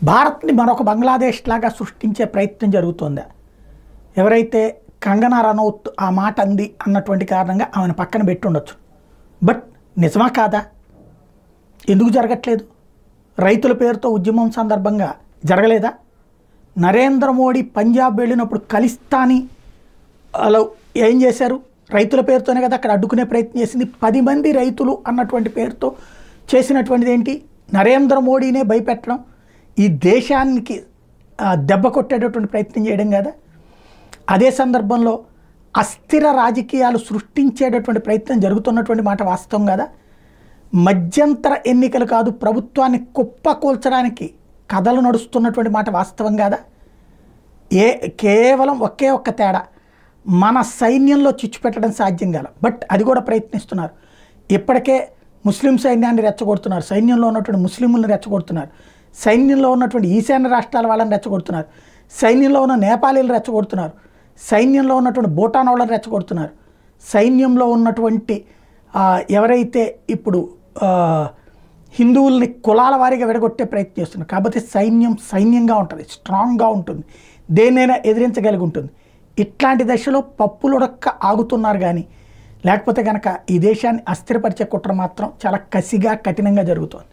భారత్ని మరొక బంగ్లాదేశ్ లాగా సృష్టించే ప్రయత్నం జరుగుతుందా? ఎవరైతే కంగనా రనౌత్ ఆ మాట అంది అన్నటువంటి కారణంగా ఆమెను పక్కన పెట్టి ఉండొచ్చు. బట్ నిజమా కాదా? ఎందుకు జరగట్లేదు? రైతుల పేరుతో ఉద్యమం సందర్భంగా జరగలేదా? నరేంద్ర మోడీ పంజాబ్ వెళ్ళినప్పుడు ఖలిస్తానీ అలా ఏం చేశారు? రైతుల పేరుతోనే కదా అక్కడ అడ్డుకునే ప్రయత్నం చేసింది. 10 మంది రైతులు అన్నటువంటి పేరుతో చేసినటువంటిది ఏంటి? నరేంద్ర మోడీనే భయపెట్టడం, ఈ దేశానికి దెబ్బ కొట్టేటటువంటి ప్రయత్నం చేయడం కదా. అదే సందర్భంలో అస్థిర రాజకీయాలు సృష్టించేటటువంటి ప్రయత్నం జరుగుతున్నటువంటి మాట వాస్తవం కదా. మధ్యంతర ఎన్నికలు కాదు, ప్రభుత్వాన్ని కుప్పకూల్చడానికి కథలు నడుస్తున్నటువంటి మాట వాస్తవం కాదా. కేవలం ఒకే ఒక్క తేడా, మన సైన్యంలో చిచ్చు పెట్టడం సాధ్యం కాదు. బట్ అది కూడా ప్రయత్నిస్తున్నారు. ఇప్పటికే ముస్లిం సైన్యాన్ని రెచ్చగొడుతున్నారు, సైన్యంలో ఉన్నటువంటి ముస్లింలను రెచ్చగొడుతున్నారు, సైన్యంలో ఉన్నటువంటి ఈశాన్య రాష్ట్రాల వాళ్ళని రెచ్చగొడుతున్నారు, సైన్యంలో ఉన్న నేపాలీలు రెచ్చగొడుతున్నారు, సైన్యంలో ఉన్నటువంటి భూటాన్ వాళ్ళని రెచ్చగొడుతున్నారు, సైన్యంలో ఉన్నటువంటి ఎవరైతే ఇప్పుడు హిందువుల్ని కులాల వారీగా విడగొట్టే ప్రయత్నం చేస్తున్నారు. కాబట్టి సైన్యంగా ఉంటుంది, స్ట్రాంగ్గా ఉంటుంది, దేన్నైనా ఎదిరించగలిగి ఉంటుంది. ఇట్లాంటి దశలో పప్పులుడక్క ఆగుతున్నారు. కానీ లేకపోతే కనుక ఈ దేశాన్ని అస్థిరపరిచే కుట్ర మాత్రం చాలా కసిగా కఠినంగా జరుగుతుంది.